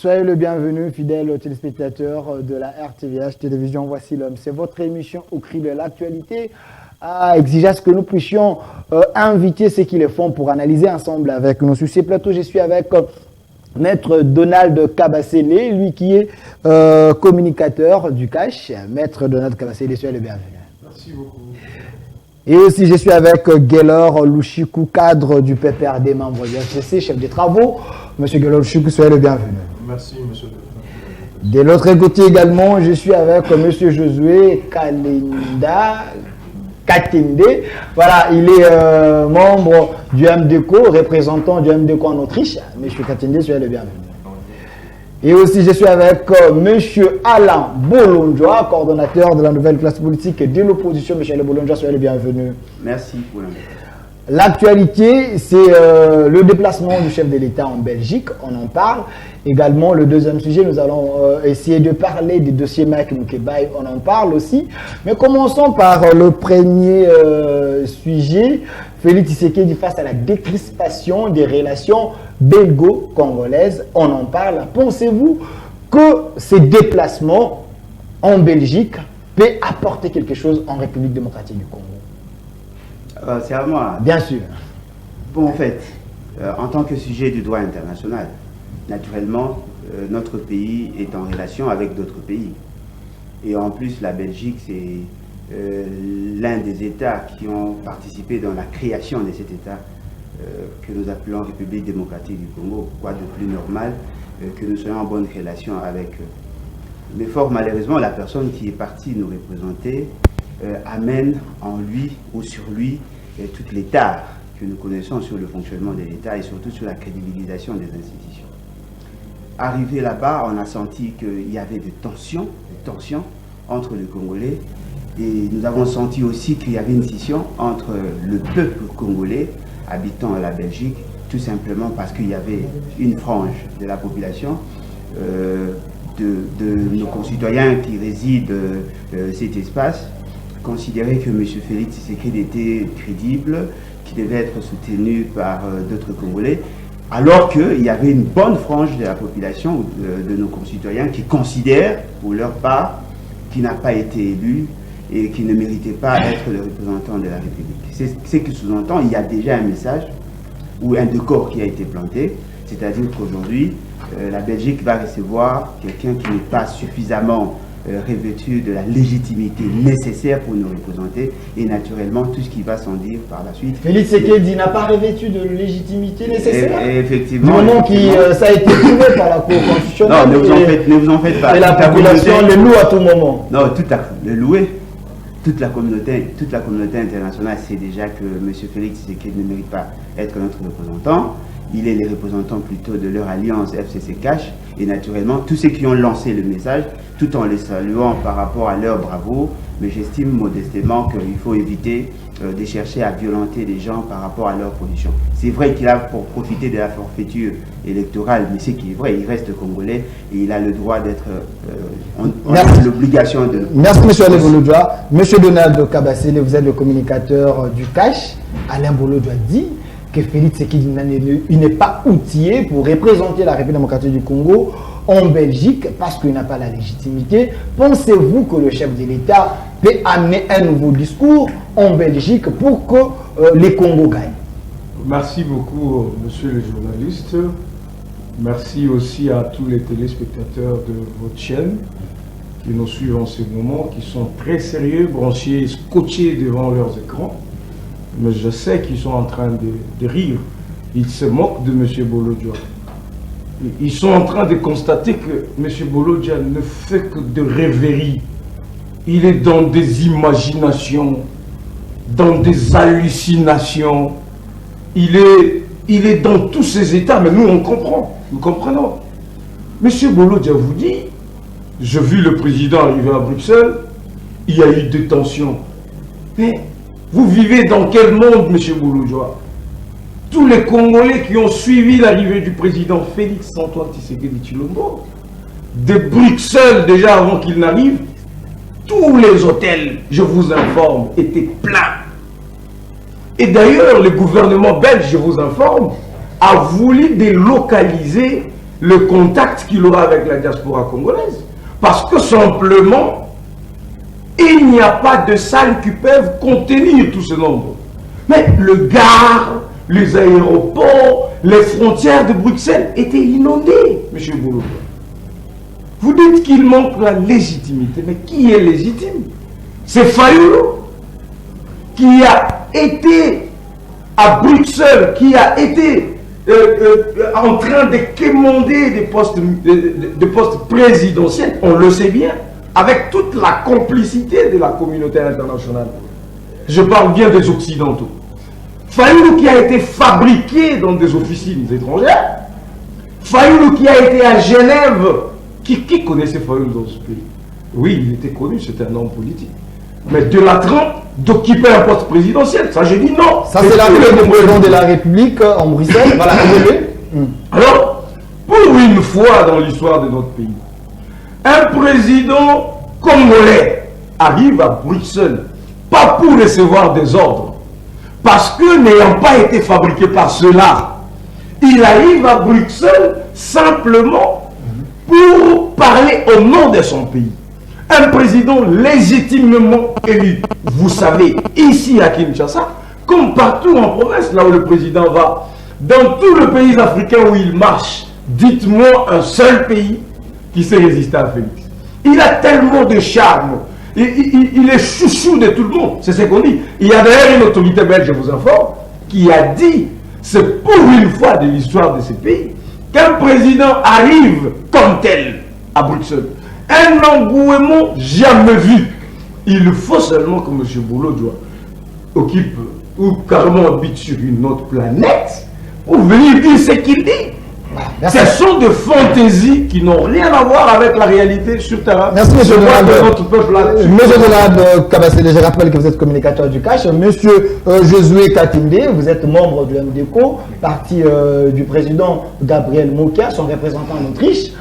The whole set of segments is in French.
Soyez le bienvenu, fidèles téléspectateurs de la RTVH Télévision. Voici l'homme. C'est votre émission au cri de l'actualité. À exiger à ce que nous puissions inviter ceux qui le font pour analyser ensemble avec nous. Sur ces plateaux, je suis avec Maître Donald Kabasele, lui qui est communicateur du CACH. Maître Donald Kabasele, soyez le bienvenu. Merci beaucoup. Et aussi, je suis avec Gaylor Lushiku, cadre du PPRD, membre du FCC, chef des travaux. Monsieur Gaylor Lushiku, soyez le bienvenu. Merci, monsieur. De l'autre côté également, je suis avec monsieur Josué Kalenda Katende. Voilà, il est membre du MDECO, représentant du MDECO en Autriche. Monsieur Katende, soyez le bienvenu. Et aussi, je suis avec monsieur Alain Bolonjoa, coordonnateur de la nouvelle classe politique de l'opposition. Monsieur Alain Bolonjoa, soyez le bienvenu. Merci pour l'invitation. L'actualité, c'est le déplacement du chef de l'État en Belgique, on en parle. Également, le deuxième sujet, nous allons essayer de parler des dossiers Mike Moukebaï, on en parle aussi. Mais commençons par le premier sujet. Félix Tshisekedi face à la décrispation des relations belgo-congolaises, on en parle. Pensez-vous que ces déplacements en Belgique peuvent apporter quelque chose en République démocratique du Congo? C'est à moi. Bien sûr. Bon, en fait, en tant que sujet du droit international, naturellement, notre pays est en relation avec d'autres pays. Et en plus, la Belgique, c'est l'un des États qui ont participé dans la création de cet État que nous appelons République démocratique du Congo. Quoi de plus normal que nous soyons en bonne relation avec eux. Mais fort malheureusement, la personne qui est partie nous représenter amène en lui ou sur lui toutes les tares que nous connaissons sur le fonctionnement de l'État et surtout sur la crédibilisation des institutions. Arrivé là-bas, on a senti qu'il y avait des tensions entre les Congolais et nous avons senti aussi qu'il y avait une scission entre le peuple congolais habitant la Belgique, tout simplement parce qu'il y avait une frange de la population de nos concitoyens qui résident cet espace, considérer que M. Félix Tshisekedi était crédible, qui devait être soutenu par d'autres Congolais, alors qu'il y avait une bonne frange de la population, de nos concitoyens, qui considèrent, pour leur part, qu'il n'a pas été élu et qui ne méritait pas d'être le représentant de la République. C'est que sous-entend, il y a déjà un message ou un décor qui a été planté, c'est-à-dire qu'aujourd'hui, la Belgique va recevoir quelqu'un qui n'est pas suffisamment revêtu de la légitimité nécessaire pour nous représenter et naturellement tout ce qui va s'en dire par la suite. Félix Tshisekedi n'a pas revêtu de légitimité nécessaire. Et effectivement. Du moment que ça a été prouvé par la Cour constitutionnelle. Non, ne vous en faites pas. Et la population le loue à tout moment. Non, tout à fait. Le louer. Toute la communauté internationale sait déjà que M. Félix Tshisekedi ne mérite pas être notre représentant. Il est le représentant plutôt de leur alliance FCC-CACH et naturellement tous ceux qui ont lancé le message, tout en les saluant par rapport à leur bravoure, mais j'estime modestement qu'il faut éviter de chercher à violenter les gens par rapport à leur position. C'est vrai qu'il a pour profiter de la forfaiture électorale, mais c'est qui est vrai, il reste congolais et il a le droit d'être, on a l'obligation de... Merci M. Alain Bolonjoa. M. Donald Kabasele, vous êtes le communicateur du CACH. Alain Bolonjoa dit que Félix Tshisekedi n'est pas outillé pour représenter la République démocratique du Congo en Belgique parce qu'il n'a pas la légitimité. Pensez-vous que le chef de l'État peut amener un nouveau discours en Belgique pour que les Congos gagnent? Merci beaucoup, monsieur le journaliste. Merci aussi à tous les téléspectateurs de votre chaîne qui nous suivent en ce moment, qui sont très sérieux, branchés, scotchés devant leurs écrans. Mais je sais qu'ils sont en train de rire. Ils se moquent de M. Bolonjoa. Ils sont en train de constater que M. Bolonjoa ne fait que de rêveries. Il est dans des imaginations, dans des hallucinations. Il est dans tous ces états, mais nous on comprend, nous comprenons. M. Bolonjoa vous dit, j'ai vu le président arriver à Bruxelles, il y a eu des tensions. Mais vous vivez dans quel monde, M. Bolonjoa? Tous les Congolais qui ont suivi l'arrivée du président Félix Antoine Tshisekedi Tshilombo, de Bruxelles déjà avant qu'il n'arrive, tous les hôtels, je vous informe, étaient pleins. Et d'ailleurs, le gouvernement belge, je vous informe, a voulu délocaliser le contact qu'il aura avec la diaspora congolaise. Parce que simplement, il n'y a pas de salles qui peuvent contenir tout ce nombre. Mais le gare, les aéroports, les frontières de Bruxelles étaient inondées, M. Boulot. Vous dites qu'il manque la légitimité, mais qui est légitime? C'est Fayoulou qui a été à Bruxelles, qui a été en train de quémander des postes présidentiels, on le sait bien, avec toute la complicité de la communauté internationale. Je parle bien des Occidentaux. Fayoulou qui a été fabriqué dans des officines étrangères, Fayoulou qui a été à Genève, qui connaissait Fayoulou dans ce pays? Oui, il était connu, c'était un homme politique. Mais de la trempe d'occuper un poste présidentiel, ça j'ai dit non. Ça c'est l'arrivée du président de la République en Bruxelles. Voilà. Alors, pour une fois dans l'histoire de notre pays, un président congolais arrive à Bruxelles, pas pour recevoir des ordres, parce que n'ayant pas été fabriqué par cela, il arrive à Bruxelles simplement pour parler au nom de son pays. Un président légitimement élu. Vous savez, ici à Kinshasa, comme partout en province, là où le président va, dans tout le pays africain où il marche, dites-moi un seul pays qui s'est résisté à Félix. Il a tellement de charme. Il est chouchou de tout le monde. C'est ce qu'on dit. Il y a d'ailleurs une autorité belge, je vous informe, qui a dit, c'est pour une fois de l'histoire de ce pays, qu'un président arrive comme tel à Bruxelles. Un engouement jamais vu. Il faut seulement que M. Boulot occupe ou carrément habite sur une autre planète pour venir dire ce qu'il dit. Merci. Ce sont des fantaisies qui n'ont rien à voir avec la réalité sur terrain. Merci, M. notre peuple là. Monsieur Donald Kabasele, je rappelle que vous êtes communicateur du CACH. Monsieur Josué Katinde, vous êtes membre du MDECO, parti du président Gabriel Mokia, son représentant en Autriche.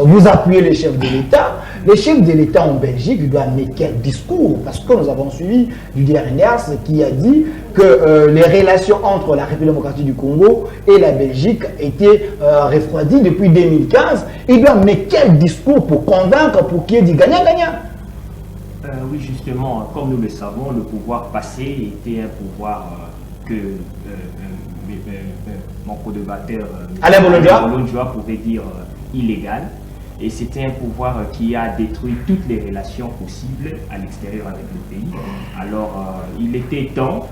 Vous appuyez les chefs de l'État. Les chefs de l'État en Belgique doivent mettre quel discours? Parce que nous avons suivi du DRNRS qui a dit que les relations entre la République démocratique du Congo et la Belgique étaient refroidies depuis 2015. Ils doivent mettre quel discours pour convaincre, pour qu'il y ait du gagnant-gagnant? Oui, justement, comme nous le savons, le pouvoir passé était un pouvoir que mon co-débatteur Alain Bolondjoa pouvait dire illégal. Et c'était un pouvoir qui a détruit toutes les relations possibles à l'extérieur avec le pays. Alors, il était temps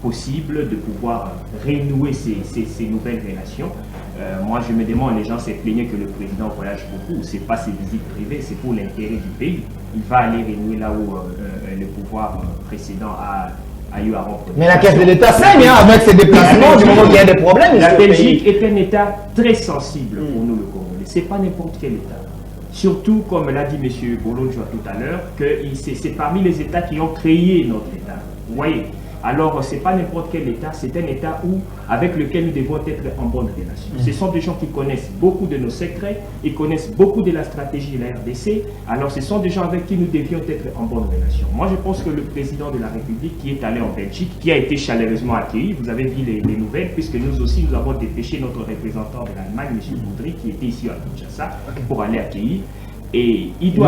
possible de pouvoir renouer ces nouvelles relations. Moi, je me demande, les gens s'est plaigné que le président voyage beaucoup. Ce n'est pas ses visites privées, c'est pour l'intérêt du pays. Il va aller renouer là où le pouvoir précédent a eu à rompre. Mais la caisse de l'État saigne avec ses déplacements du moment qu'il y a des problèmes. La Belgique est un État très sensible pour nous, le Congolais. Ce n'est pas n'importe quel État. Surtout, comme l'a dit M. Bolondjoa tout à l'heure, que c'est parmi les États qui ont créé notre État. Vous voyez? Alors, ce n'est pas n'importe quel État, c'est un État avec lequel nous devons être en bonne relation. Ce sont des gens qui connaissent beaucoup de nos secrets, ils connaissent beaucoup de la stratégie de la RDC, alors ce sont des gens avec qui nous devions être en bonne relation. Moi, je pense que le président de la République qui est allé en Belgique, qui a été chaleureusement accueilli, vous avez vu les nouvelles, puisque nous aussi, nous avons dépêché notre représentant de l'Allemagne, M. Boudry, qui était ici à Kinshasa, pour aller accueillir. Et il doit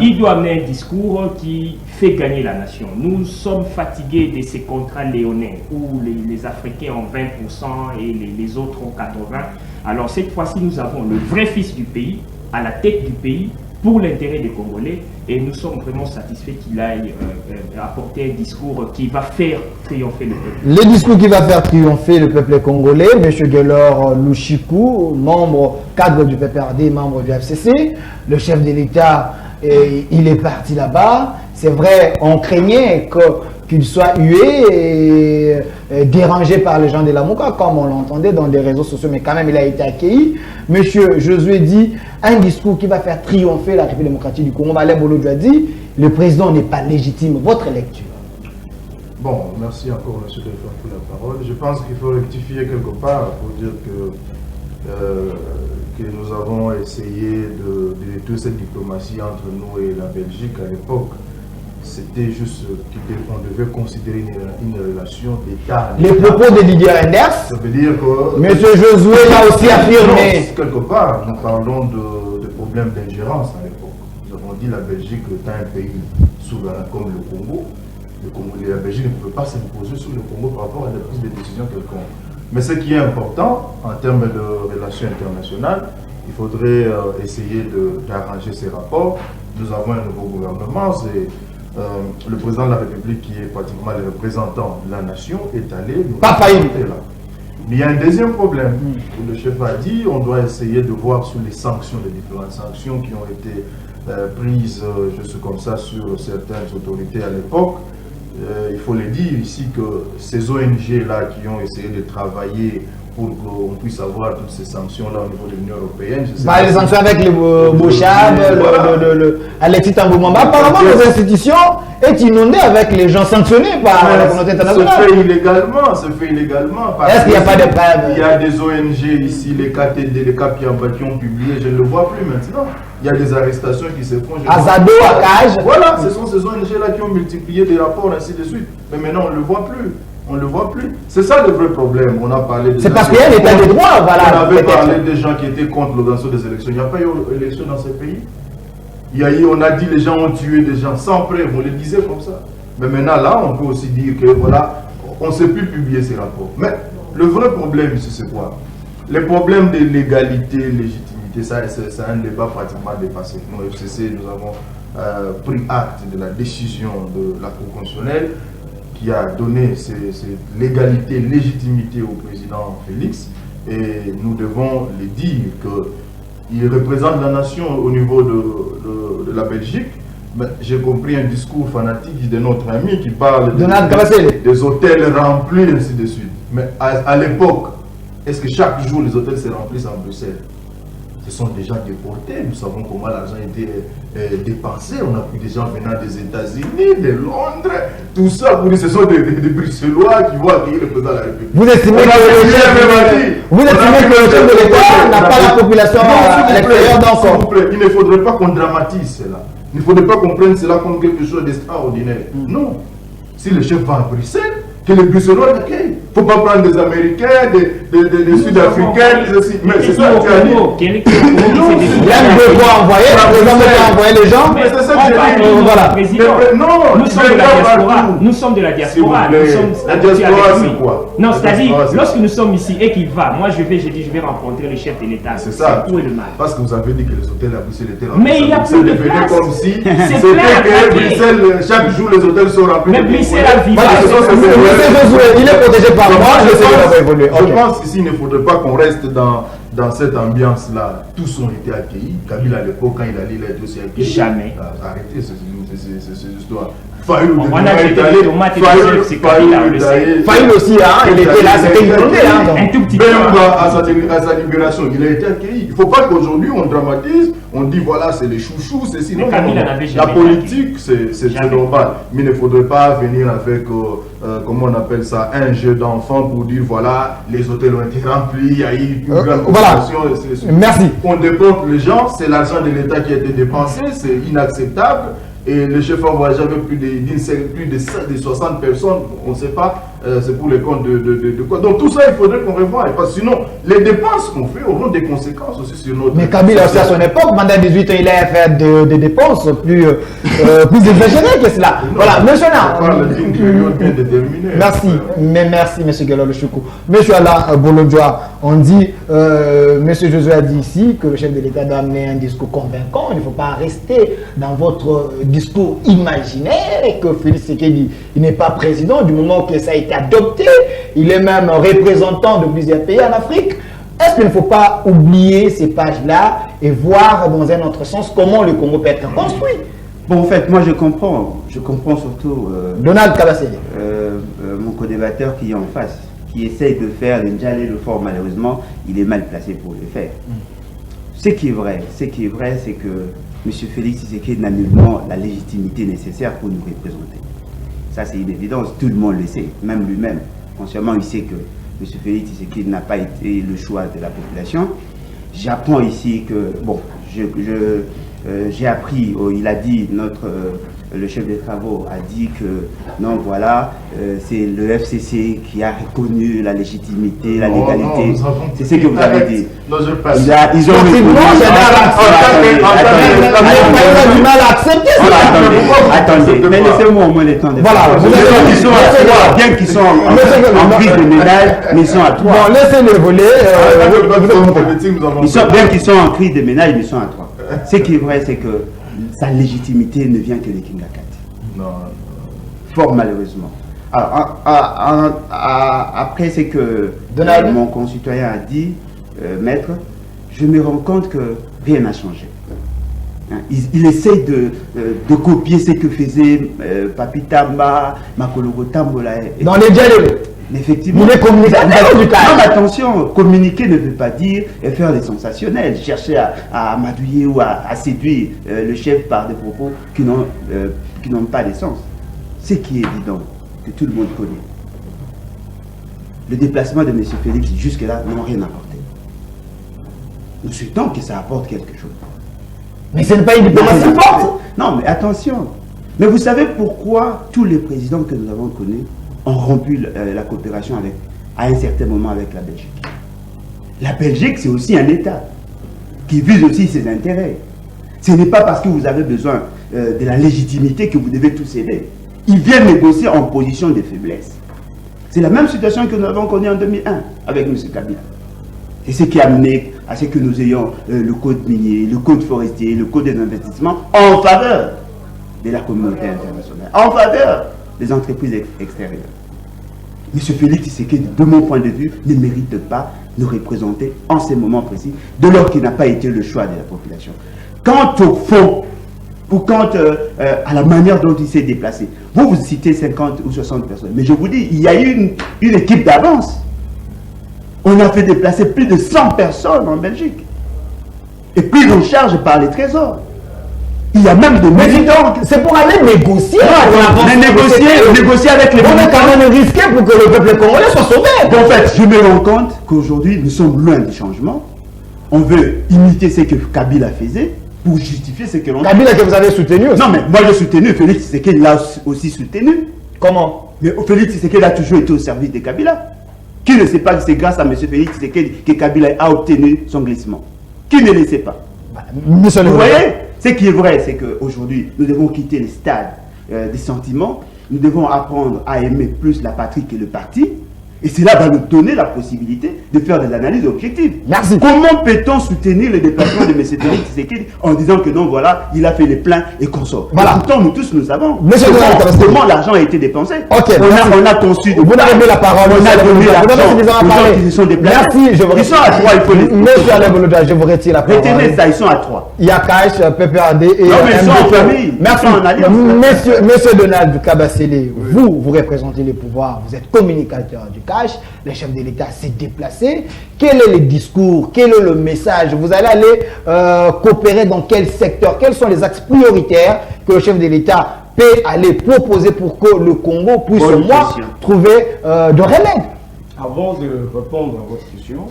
il doit amener un discours qui fait gagner la nation. Nous sommes fatigués de ces contrats léonins où les Africains ont 20% et les autres ont 80%. Alors cette fois-ci, nous avons le vrai fils du pays à la tête du pays pour l'intérêt des Congolais et nous sommes vraiment satisfaits qu'il aille apporter un discours qui va faire triompher le peuple. Le discours qui va faire triompher le peuple congolais, M. Gelor Lushiku, cadre du PPRD, membre du FCC, le chef de l'État, il est parti là-bas. C'est vrai, on craignait qu'il soit hué et dérangé par les gens de la Mouka, comme on l'entendait dans des réseaux sociaux, mais quand même il a été accueilli. Monsieur Josué dit un discours qui va faire triompher la République démocratique du Congo. Alain Bolondjoa dit le président n'est pas légitime. Votre lecture? Bon, merci encore M. Delphine pour la parole. Je pense qu'il faut rectifier quelque part pour dire que nous avons essayé de toute cette diplomatie entre nous et la Belgique à l'époque c'était juste qu'on devait considérer une relation d'État. Les propos de Didier Reynders, ça veut dire que... M. Josué l'a aussi affirmé. Non, quelque part, nous parlons de problèmes d'ingérence à l'époque. Nous avons dit que la Belgique est un pays souverain comme le Congo. La Belgique ne pouvait pas s'imposer sur le Congo par rapport à la prise de décision quelconque. Mais ce qui est important en termes de relations internationales, il faudrait essayer d'arranger ces rapports. Nous avons un nouveau gouvernement, c'est le président de la République qui est pratiquement le représentant de la nation est allé nous représenter là. Mais il y a un deuxième problème. Le chef a dit on doit essayer de voir sur les sanctions, les différentes sanctions qui ont été prises juste comme ça sur certaines autorités à l'époque. Il faut le dire ici que ces ONG-là qui ont essayé de travailler pour qu'on puisse avoir toutes ces sanctions-là au niveau de l'Union européenne. Les sanctions avec le Bouchab, Alexis Tambou-Mwamba. Apparemment, nos institutions est inondée avec les gens sanctionnés par la communauté internationale. Ça se fait illégalement. Est-ce qu'il n'y a pas de preuves? Il y a des ONG ici, les KTD, les KPIAMBA qui ont publié, je ne le vois plus maintenant. Il y a des arrestations qui se font. Azado, Akaj. Voilà, ce sont ces ONG-là qui ont multiplié des rapports, ainsi de suite. Mais maintenant, on ne le voit plus. On ne le voit plus. C'est ça le vrai problème. On a parlé de... C'est parce qu'il y a l'état de droit, voilà. On avait parlé des gens qui étaient contre l'organisation des élections. Il n'y a pas eu d'élection dans ces pays. On a dit les gens ont tué des gens sans preuve. On le disait comme ça. Mais maintenant, là, on peut aussi dire que, voilà, on ne sait plus publier ces rapports. Mais le vrai problème ici, c'est quoi? Les problèmes de légalité, légitimité, ça c'est un débat pratiquement dépassé. Nous, au FCC, nous avons pris acte de la décision de la Cour constitutionnelle qui a donné cette légalité, légitimité au président Félix. Et nous devons le dire qu'il représente la nation au niveau de la Belgique. J'ai compris un discours fanatique de notre ami qui parle des hôtels remplis, ainsi de suite. Mais à l'époque, est-ce que chaque jour les hôtels se remplissent en Bruxelles? Ce sont des gens déportés. Nous savons comment l'argent était dépensé. On a pris des gens venant des États-Unis, de Londres, tout ça. Pour dire, ce sont des Bruxellois qui vont accueillir le président de la République. Vous estimez que le chef de l'État n'a pas la population à l'extérieur d'encore? S'il vous plaît, il ne faudrait pas qu'on dramatise cela. Il ne faudrait pas qu'on prenne cela comme quelque chose d'extraordinaire. Non. Si le chef va à Bruxelles, que les Bruxellois l'accueillent. Il ne faut pas prendre des Américains, des Sud-Africains, mais c'est ça qui a dit. Il y a deux fois envoyé, les gens. Mais c'est ça que j'ai dit. Voilà. Non, nous sommes de la diaspora. La diaspora, c'est quoi? Non, c'est-à-dire, lorsque nous sommes ici et qu'il va, moi je vais rencontrer le chef de l'État. C'est ça. Où est le mal? Parce que vous avez dit que les hôtels à Bruxelles étaient remplis. Mais il n'y a plus de place. Comme si c'était que Bruxelles, chaque jour les hôtels sont remplis. Mais Bruxelles a vivre. Il est protégé par moi, je pense qu'ici, il ne faudrait pas qu'on reste dans cette ambiance-là. Tous ont été accueillis. Kabila, à l'époque, quand il allait, il a été aussi accueilli. Jamais. Arrêtez cette histoire. On a jeté les tomates et c'est Kabila, on le sait. Faïl aussi, il était là, c'était inondé. Un tout petit peu. Même à sa libération, il a été accueilli. Il ne faut pas qu'aujourd'hui, on dramatise, on dit voilà, c'est les chouchous, c'est sinon. La politique, c'est normal. Mais il ne faudrait pas venir avec, comment on appelle ça, un jeu d'enfant pour dire voilà, les hôtels ont été remplis, il y a eu une grande consommation. Merci. On déporte les gens, c'est l'argent de l'État qui a été dépensé, c'est inacceptable. Et le chef a voyagé avec plus de 60 personnes, on ne sait pas, c'est pour les comptes de quoi. Donc tout ça, il faudrait qu'on revoie, parce que sinon, les dépenses qu'on fait auront des conséquences aussi sur notre... Mais Kabila aussi à son époque, pendant 18 ans, il a fait des dépenses plus exagérées que cela. Voilà, monsieur merci, mais merci, monsieur Gelolo Choukou. Monsieur Alain Bolodjoa, on dit, monsieur Josué a dit ici que le chef de l'État doit amener un discours convaincant, il ne faut pas rester dans votre discours imaginaire et que Félix Tshisekedi n'est pas président du moment que ça a été adopté, il est même représentant de plusieurs pays en Afrique. Est-ce qu'il ne faut pas oublier ces pages-là et voir dans un autre sens comment le Congo peut être construit? Bon, en fait, moi je comprends surtout Donald Kabasele, mon co-débatteur qui est en face, qui essaye de faire le Njale le fort. Malheureusement, il est mal placé pour le faire. Ce qui est vrai, c'est que M. Félix Tshisekedi n'a nullement la légitimité nécessaire pour nous représenter. Ça, c'est une évidence, tout le monde le sait, même lui-même. Consciemment, il sait que M. Félix Tshisekedi n'a pas été le choix de la population. J'apprends ici que, bon, j'ai appris, il a dit, notre le chef des travaux a dit que non, voilà, c'est le FCC qui a reconnu la légitimité, la légalité. C'est ce que vous avez dit. Non, je passe. Ils ont reconnu. du mal à accepter ça. Attendez, mais laissez-moi au moins le temps de Voilà, bien qu'ils sont en prise de ménage, mais ils sont à 3. Bon, laissez-le voler. Bien qu'ils sont en crise de ménage, mais ils sont à 3. Ce qui est vrai, c'est que sa légitimité ne vient que de King Lakat. Non. Fort malheureusement. Alors, après ce que mon concitoyen a dit, maître, je me rends compte que rien n'a changé. Il essaie de copier ce que faisait Papi Tamba, Makologo Tambola. Dans les dialogues. Effectivement. Il est communicateur du cas. Non, attention, communiquer ne veut pas dire faire des sensationnels, chercher à amadouiller ou à séduire le chef par des propos qui n'ont pas de sens. Ce qui est évident, que tout le monde connaît. Le déplacement de M. Félix jusque-là n'a rien apporté. Nous souhaitons que ça apporte quelque chose. Mais ce n'est pas une diplomatie forte. Non, mais attention. Mais vous savez pourquoi tous les présidents que nous avons connus ont rompu la coopération à un certain moment avec la Belgique. La Belgique, c'est aussi un État qui vise aussi ses intérêts. Ce n'est pas parce que vous avez besoin de la légitimité que vous devez tout céder. Ils viennent négocier en position de faiblesse. C'est la même situation que nous avons connue en 2001 avec M. Kabila. C'est ce qui a mené à ce que nous ayons le code minier, le code forestier, le code des investissements en faveur de la communauté internationale, en faveur des entreprises extérieures. M. Félix Tshisekedi, de mon point de vue, ne mérite pas de nous représenter en ces moments précis, de lors qu'il n'a pas été le choix de la population. Quant au fond, ou quant à la manière dont il s'est déplacé, vous citez 50 ou 60 personnes, mais je vous dis, il y a eu une équipe d'avance. On a fait déplacer plus de 100 personnes en Belgique. Et pris en charge par les trésors. Il y a même des militants. C'est pour aller négocier. Négocier avec les militants. On est quand même risqué pour que le peuple congolais soit sauvé. En fait, je me rends compte qu'aujourd'hui, nous sommes loin du changement. On veut imiter ce que Kabila faisait pour justifier ce que l'on a. Kabila que vous avez soutenu aussi. Non, mais moi j'ai soutenu. Félix Tshisekedi l'a aussi soutenu. Comment? Mais Félix Tshisekedi a toujours été au service de Kabila. Qui ne sait pas que c'est grâce à M. Félix Tshisekedi que Kabila a obtenu son glissement? Qui ne le sait pas? Vous voyez? Ce qui est vrai, c'est qu'aujourd'hui, nous devons quitter le stade des sentiments. Nous devons apprendre à aimer plus la patrie que le parti. Et cela va nous donner la possibilité de faire des analyses objectives. Merci. Comment peut-on soutenir le déplacement de M. Félix Tshisekedi en disant que non, voilà, il a fait les pleins et qu'on sort? Voilà. Pourtant, nous tous, nous savons. Comment l'argent a été dépensé? Ok. On a conçu. Vous n'avez pas la parole. On a donné l'argent aux gens qui se sont déplacés. Merci. Ils sont à 3, il faut les. Monsieur Alain Boloda, je vous retire la parole. Retenez ça, ils sont à 3. Yakash, PPRD et. Non, mais ils sont en famille. Merci. Monsieur Donald Kabasele, vous représentez les pouvoirs, vous êtes communicateur du cash. Le chef de l'État s'est déplacé. Quel est le discours? Quel est le message? Vous allez aller coopérer dans quel secteur? Quels sont les axes prioritaires que le chef de l'État peut aller proposer pour que le Congo puisse au moins trouver de remède? Avant de répondre à votre question,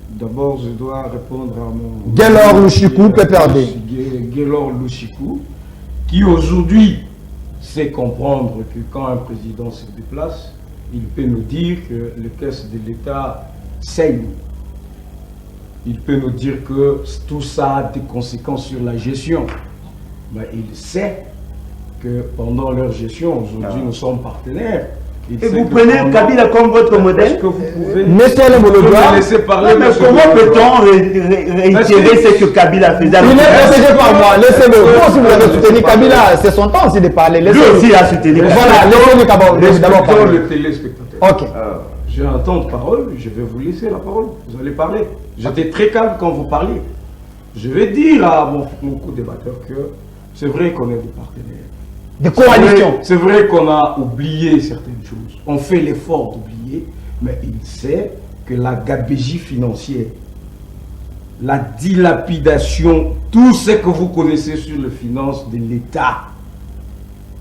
d'abord je dois répondre à mon... Guélor Louchikou, PPRD. Guélor Louchikou, qui aujourd'hui sait comprendre que quand un président se déplace, il peut nous dire que les caisses de l'État saignent. Il peut nous dire que tout ça a des conséquences sur la gestion. Mais il sait que pendant leur gestion, aujourd'hui nous sommes partenaires. Et vous prenez Kabila comme votre modèle? Monsieur le Bolodois, mais comment peut-on réitérer ce que Kabila faisait? Il est protégé par moi, laissez-le. Vous aussi vous avez soutenu Kabila, c'est son temps aussi de parler. Lui aussi a soutenu Kabila. Voilà, laissez-le d'abord parler. Le téléspectateur. Ok. J'ai un temps de parole, je vais vous laisser la parole. Vous allez parler. J'étais très calme quand vous parliez. Je vais dire à mon co-débatteur que c'est vrai qu'on est des partenaires. Des coalitions. C'est vrai qu'on a oublié certaines choses. On fait l'effort d'oublier, mais il sait que la gabegie financière, la dilapidation, tout ce que vous connaissez sur les finances de l'État,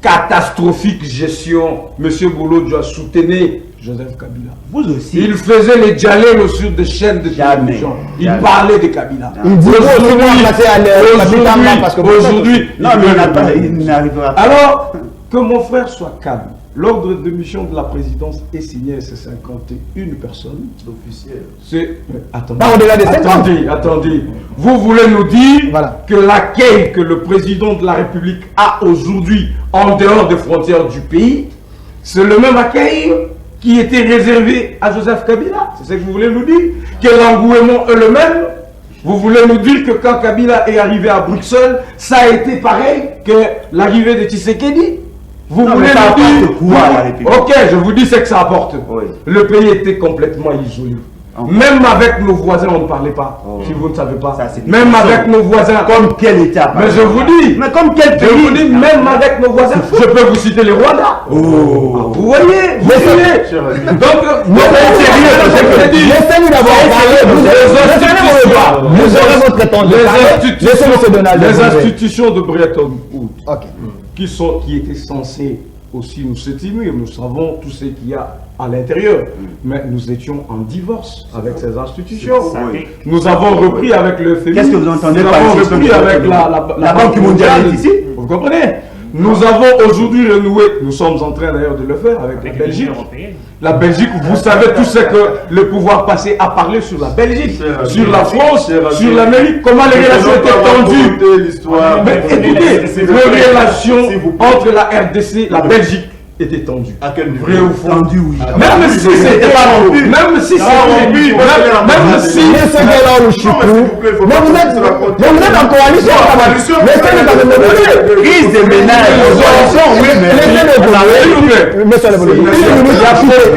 catastrophique gestion, M. Boulot doit soutenir Joseph Kabila. Vous aussi. Il faisait les dialogues sur des chaînes de télévision. Il parlait de Kabila. Il dit Aujourd'hui, non, mais il n'arrivera pas. alors que mon frère soit calme. L'ordre de mission de la présidence est signé, c'est 51 personnes. L'officiel. C'est. Attendez. Pas au-delà des 50. Attendez. Vous voulez nous dire Voilà. que l'accueil que le président de la République a aujourd'hui en dehors des frontières du pays, c'est le même accueil qui était réservé à Joseph Kabila? C'est ce que vous voulez nous dire? Que l'engouement est le même? Vous voulez nous dire que quand Kabila est arrivé à Bruxelles, ça a été pareil que l'arrivée de Tshisekedi? Vous Non, voulez mais ça nous dire apporte quoi à la République? Ok, je vous dis ce que ça apporte. Oui. Le pays était complètement isolé. Encore. Même avec nos voisins, on ne parlait pas. Oh. Si vous ne savez pas. Ça, c'est Même des avec nos voisins. Comme quel État? par Mais je exemple? vous dis. Mais comme quel Je vous dis, pays? même avec nos voisins, je peux vous citer les Rwanda. Oh. Vous voyez, vous voyez. Cher ami. Donc, Laissez-nous d'abord parler. Vous aurez votre temps de parler. Laissez M. Donald. les institutions de Bretton Woods, Ok. qui étaient censées aussi nous soutenir, nous savons tout ce qu'il y a à l'intérieur, mais nous étions en divorce avec ces institutions. Oui. Nous avons repris avec le FMI. Qu'est-ce que vous entendez nous par avons institution repris de avec Bretton la Banque mondiale est ici. Vous comprenez? Nous avons aujourd'hui renoué, nous sommes en train d'ailleurs de le faire avec la Avec Belgique. l'Union européenne. La Belgique, vous savez tout ce que le pouvoir passé a parlé sur la Belgique, sur la France, sur l'Amérique, comment les relations étaient tendues. L'histoire. Mais écoutez, s'il vous les plaît. relations S'il vous plaît. entre la RDC, la Belgique étaient tendues. À quel niveau? Vrai ou faux? Tendu, oui. Même si c'était pas rompu, même si c'était rompu, même si Laissez Delors ou Chipou. Mais vous êtes en coalition. Crise des ménages. Monsieur le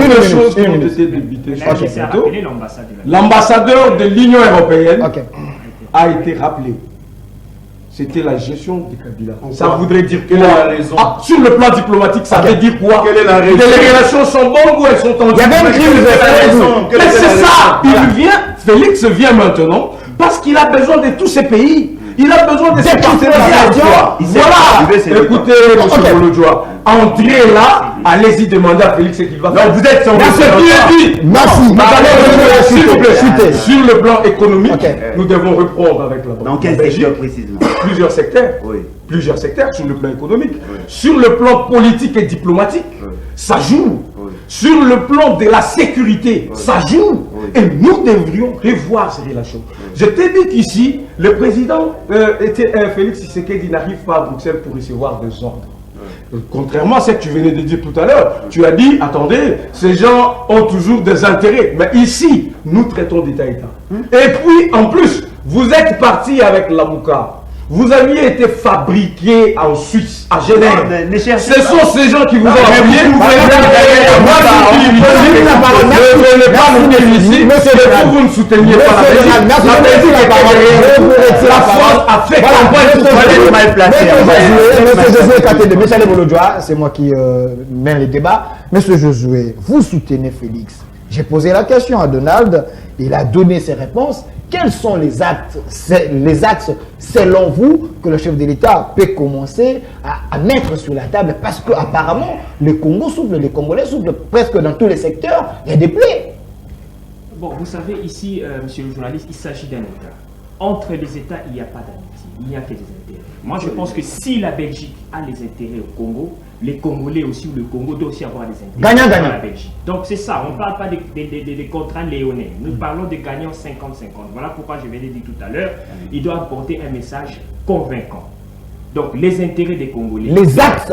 une chose qui ont minute. été débitées Là, sur j'essaie de plateau. rappeler l'ambassade de la L'ambassadeur de l'Union européenne Ok. a été rappelé. C'était la gestion de Kabila. Ça Pourquoi? voudrait dire Quelle quoi? est la raison? Ah, sur le plan diplomatique, ça Ok. veut dire quoi? Quelle est la raison? Les relations sont bonnes ou elles sont tendues? Il y avait une crise Quelle est la de raison? Quelle Mais est c'est la ça! raison? Il vient, Félix vient maintenant parce qu'il a besoin de tous ces pays. Il a besoin de ces partenaires. Il s'est Voilà! arrivé, c'est le Écoutez, Ok. monsieur Bolodjoa, entrez là, allez-y demander à Félix ce qu'il va faire. Donc vous êtes son Mais ce qui est dit. Merci. Non, s'il vous plaît, Chuter. sur le plan économique, Ok. nous devons reprendre avec la Dans quel Belgique secteur précisément? plusieurs secteurs. Oui. Plusieurs secteurs sur le plan économique. Sur le plan politique et diplomatique, ça joue. Oui. Sur le plan de la sécurité, ça joue. Oui. Et nous devrions revoir ces relations. Je t'ai dit qu'ici, le président Félix Tshisekedi n'arrive pas à Bruxelles pour recevoir des ordres. Contrairement à ce que tu venais de dire tout à l'heure, tu as dit, attendez, ces gens ont toujours des intérêts. Mais ici, nous traitons d'État-État. Et puis, en plus, vous êtes parti avec la Mouka. Vous aviez été fabriqué en Suisse, à Genève. Ne cherchez Ce sont ces gens qui vous ont appuyé. vous pouvez Ne venez pas nous dire ici. Vous ne souteniez pas la Belgique. La Belgique était la France a fait campagne pour aller mal placé. Monsieur Josué Katende, Monsieur Bolodjoa, c'est moi qui mène les débats. Monsieur Josué, vous soutenez Félix. J'ai posé la question à Donald, il a donné ses réponses. Quels sont les axes selon vous que le chef de l'État peut commencer à mettre sur la table? Parce qu'apparemment, le Congo souffle, les Congolais soufflent presque dans tous les secteurs, il y a des plaies. Bon, vous savez, ici, monsieur le journaliste, il s'agit d'un État. Entre les États, il n'y a pas d'amitié, il n'y a que des intérêts. Moi, je pense que si la Belgique a les intérêts au Congo, les Congolais aussi, ou le Congo doit aussi avoir des intérêts Gagnant-gagnant. dans la Belgique. Donc c'est ça, on ne parle pas des contrats léonais. Nous parlons de gagnants 50-50. Voilà pourquoi je venais dire tout à l'heure, il doit apporter un message convaincant. Donc les intérêts des Congolais. Les axes,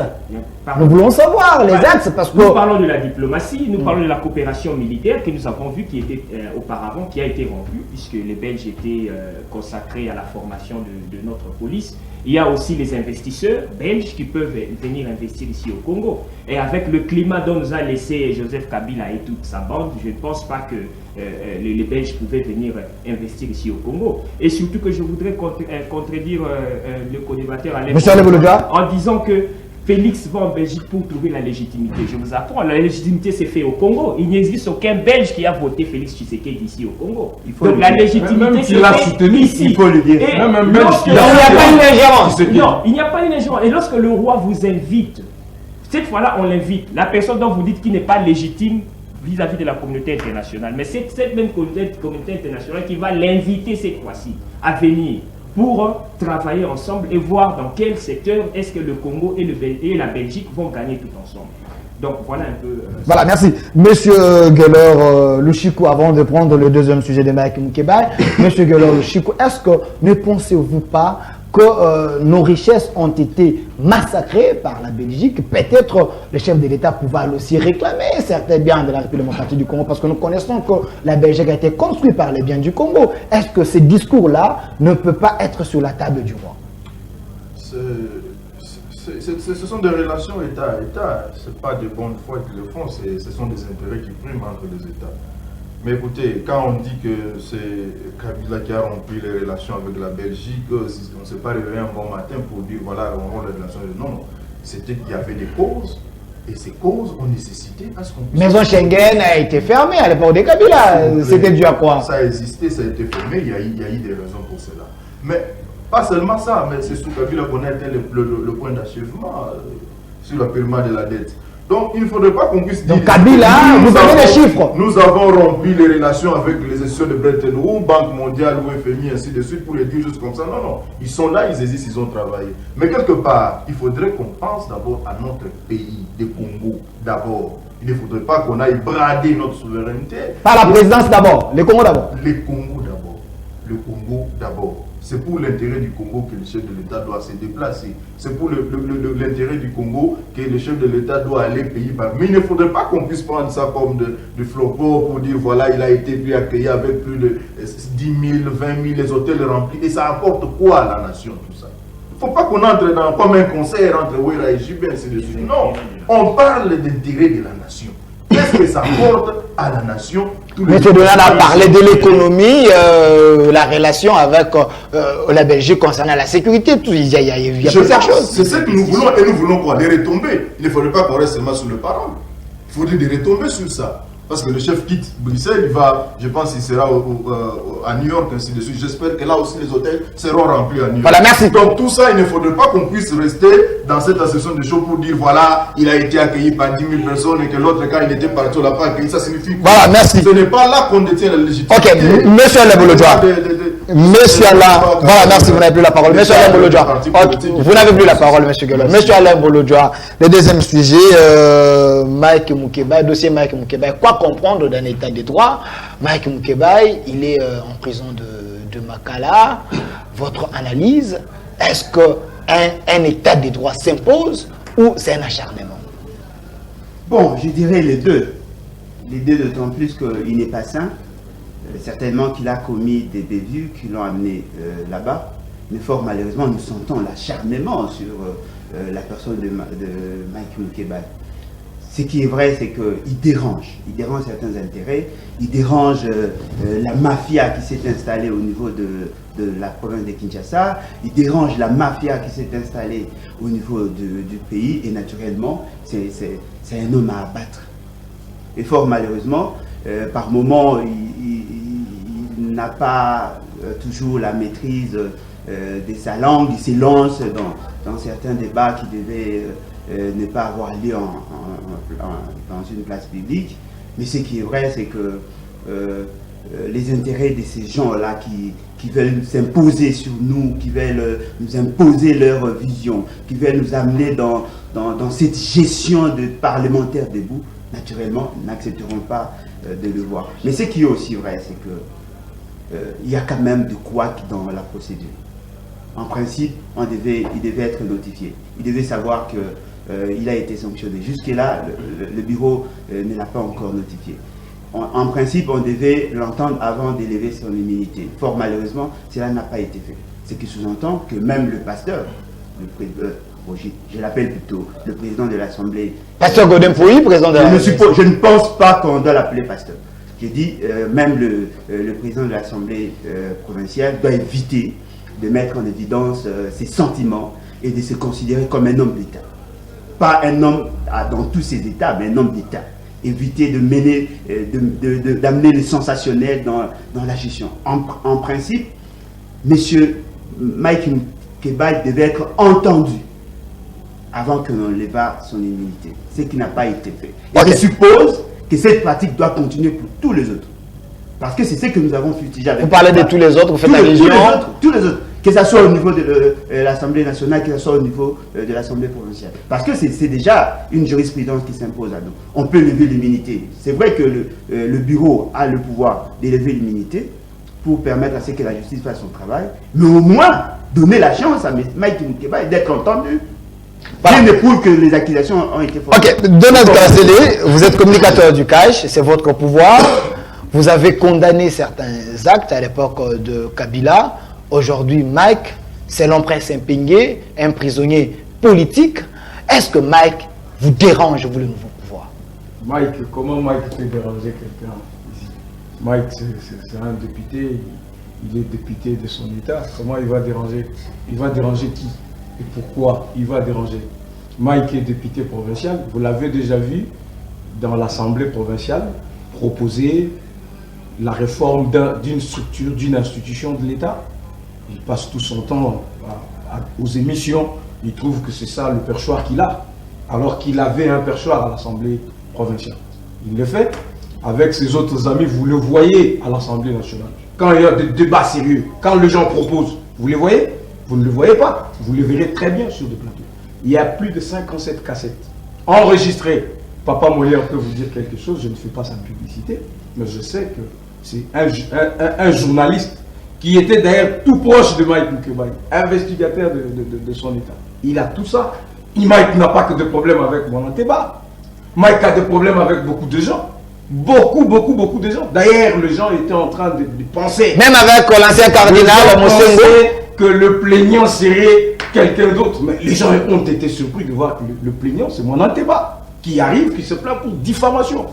nous voulons savoir les axes parce que... Nous parlons de la diplomatie, nous parlons de la coopération militaire que nous avons vu qui était auparavant, qui a été rompue, puisque les Belges étaient consacrés à la formation de notre police. Il y a aussi les investisseurs belges qui peuvent venir investir ici au Congo. Et avec le climat dont nous a laissé Joseph Kabila et toute sa bande, je ne pense pas que les Belges pouvaient venir investir ici au Congo. Et surtout que je voudrais contredire le co-débatteur en disant que Félix va en Belgique pour trouver la légitimité. Je vous apprends, la légitimité s'est faite au Congo. Il n'existe aucun Belge qui a voté Félix Tshisekedi ici au Congo. Donc la légitimité s'est faite ici. Il faut le dire. Et Même un Belge qui Il n'y a pas une ingérence. non, il n'y a pas une ingérence. Et lorsque le roi vous invite, cette fois-là, on l'invite. La personne dont vous dites qu'il n'est pas légitime vis-à-vis de la communauté internationale. Mais c'est cette même communauté internationale qui va l'inviter cette fois-ci à venir pour travailler ensemble et voir dans quel secteur est-ce que le Congo et la Belgique vont gagner tout ensemble. Donc voilà un peu... voilà, merci. Monsieur Geller Lushiku, avant de prendre le deuxième sujet de Mike Moukebaye, Monsieur Geller Lushiku, est-ce que ne pensez-vous pas que nos richesses ont été massacrées par la Belgique? Peut-être le chef de l'État pouvait aussi réclamer certains biens de la République démocratique du Congo, parce que nous connaissons que la Belgique a été construite par les biens du Congo. Est-ce que ces discours-là ne peuvent pas être sur la table du roi? Ce sont des relations État à État. Ce n'est pas de bonne foi qui le font, ce sont des intérêts qui priment entre les États. Mais écoutez, quand on dit que c'est Kabila qui a rempli les relations avec la Belgique, on ne s'est pas réveillé un bon matin pour dire voilà, on rompt les relations. Non, c'était qu'il y avait des causes, et ces causes ont nécessité à ce qu'on puisse... Maison Schengen a été fermée à l'époque de Kabila. C'était dû à quoi? Ça a existé, ça a été fermé, il y a eu des raisons pour cela. Mais pas seulement ça, mais c'est sous Kabila qu'on a atteint le point d'achèvement sur le paiement de la dette. Donc il ne faudrait pas qu'on puisse dire... Donc Kabila, vous avez les chiffres. Nous avons rempli les relations avec les institutions de Bretton Woods, Banque mondiale, ou FMI, ainsi de suite, pour les dire juste comme ça. Non, non, ils sont là, ils existent, ils ont travaillé. Mais quelque part, il faudrait qu'on pense d'abord à notre pays, le Congo, d'abord. Il ne faudrait pas qu'on aille brader notre souveraineté. Par la présidence d'abord, le Congo d'abord. Le Congo d'abord. Le Congo d'abord. C'est pour l'intérêt du Congo que le chef de l'État doit se déplacer. C'est pour l'intérêt du Congo que le chef de l'État doit aller payer par. Mais il ne faudrait pas qu'on puisse prendre ça comme de flopos pour dire voilà, il a été puis accueilli avec plus de 10 000, 20 000, les hôtels remplis. Et ça apporte quoi à la nation tout ça? Il ne faut pas qu'on entre dans comme un concert entre Ouéra et Jibé, ainsi de suite. Non, on parle d'intérêt de la nation. Qu'est-ce que ça apporte à la nation? Monsieur Donald a parlé de l'économie, la relation avec la Belgique concernant la sécurité, tout. Il y a plusieurs choses. C'est ce que nous voulons, et nous voulons quoi? Des retombées. Il ne faudrait pas qu'on reste seulement sur le parole. Il faudrait des retombées sur ça. Parce que le chef quitte Bruxelles, il va, je pense qu'il sera à New York, ainsi de suite. J'espère que là aussi les hôtels seront remplis à New York. Voilà, merci. Donc tout ça, il ne faudrait pas qu'on puisse rester dans cette association de show pour dire voilà, il a été accueilli par 10 000 personnes et que l'autre, quand il était parti, on l'a pas accueilli. Ça signifie quoi? Voilà, merci. Ce n'est pas là qu'on détient la légitimité. Ok, monsieur Alain Monsieur Alain, voilà, merci, vous n'avez plus la parole. Monsieur Alain Bolodjoa, vous n'avez plus la parole, monsieur Gueulon. Monsieur Alain Bolodjoa, le deuxième sujet, Mike Moukebaye, dossier Mike Moukebaye. Quoi comprendre d'un état de droit? Mike Moukebaye, il est en prison de Makala. Votre analyse, est-ce qu'un état de droit s'impose ou c'est un acharnement? Bon, je dirais les deux. Les deux, d'autant plus qu'il n'est pas sain. Certainement qu'il a commis des bévues qui l'ont amené là-bas. Mais fort malheureusement, nous sentons l'acharnement sur la personne de Mike Moukebaye. Ce qui est vrai, c'est qu'il dérange. Il dérange certains intérêts. Il dérange la mafia qui s'est installée au niveau de la province de Kinshasa. Il dérange la mafia qui s'est installée au niveau du pays. Et naturellement, c'est un homme à abattre. Et fort malheureusement, par moments, il n'a pas toujours la maîtrise de sa langue. Il se lance dans certains débats qui devaient ne pas avoir lieu dans une place publique. Mais ce qui est vrai, c'est que les intérêts de ces gens-là qui veulent s'imposer sur nous, qui veulent nous imposer leur vision, qui veulent nous amener dans cette gestion de parlementaires debout, naturellement, n'accepteront pas de le voir. Mais ce qui est aussi vrai, c'est que il y a quand même de quoi dans la procédure. En principe, il devait être notifié. Il devait savoir qu'il a été sanctionné. Jusque-là, le bureau ne l'a pas encore notifié. En principe, on devait l'entendre avant d'élever son immunité. Fort malheureusement, cela n'a pas été fait. Ce qui sous-entend que même le pasteur, je l'appelle plutôt le président de l'Assemblée. Pasteur Godin Pouy, président de l'Assemblée. Je ne pense pas qu'on doit l'appeler pasteur. J'ai dit, même le président de l'Assemblée provinciale doit éviter de mettre en évidence ses sentiments et de se considérer comme un homme d'État. Pas un homme dans tous ses états, mais un homme d'État. Éviter de mener, d'amener le sensationnel dans la gestion. En principe, M. Mike Moukebaye devait être entendu avant que l'on lève son immunité, ce qui n'a pas été fait. Et je suppose que cette pratique doit continuer pour tous les autres. Parce que c'est ce que nous avons fustigé avec. Vous parlez de tous les autres, vous faites allusion. Tous les autres. Que ce soit au niveau de l'Assemblée nationale, que ce soit au niveau de l'Assemblée provinciale. Parce que c'est déjà une jurisprudence qui s'impose à nous. On peut lever l'immunité. C'est vrai que le bureau a le pouvoir d'élever l'immunité pour permettre à ce que la justice fasse son travail, mais au moins donner la chance à Mike Moukébaye d'être entendu. Bien ne prouve que les accusations ont été fondées. Ok, Donald Kassélé, vous êtes communicateur du CAICH, c'est votre pouvoir. Vous avez condamné certains actes à l'époque de Kabila. Aujourd'hui, Mike, selon Prince Mpenge, un prisonnier politique. Est-ce que Mike vous dérange, vous, le nouveau pouvoir? Mike, comment Mike peut déranger quelqu'un ici? Mike, c'est un député, il est député de son État. Comment il va déranger? Il va déranger qui? Et pourquoi il va déranger? Mike est député provincial, vous l'avez déjà vu dans l'Assemblée provinciale, proposer la réforme d'une structure, d'une institution de l'État. Il passe tout son temps aux émissions, il trouve que c'est ça le perchoir qu'il a, alors qu'il avait un perchoir à l'Assemblée provinciale. Il le fait avec ses autres amis, vous le voyez à l'Assemblée nationale. Quand il y a des débats sérieux, quand les gens proposent, vous les voyez? Vous ne le voyez pas, vous le verrez très bien sur des plateaux. Il y a plus de 57 cassettes enregistrées. Papa Molière peut vous dire quelque chose, je ne fais pas sa publicité, mais je sais que c'est un journaliste qui était d'ailleurs tout proche de Mike Moukébaye, investigateur de son État. Il a tout ça. Mike n'a pas que de problèmes avec Monanteba. Mike a des problèmes avec beaucoup de gens. Beaucoup de gens. D'ailleurs, les gens étaient en train de penser. Même avec l'ancien cardinal, Mosengo, que le plaignant serait quelqu'un d'autre. Mais les gens ont été surpris de voir que le plaignant, c'est Monanteba, qui arrive, qui se plaint pour diffamation.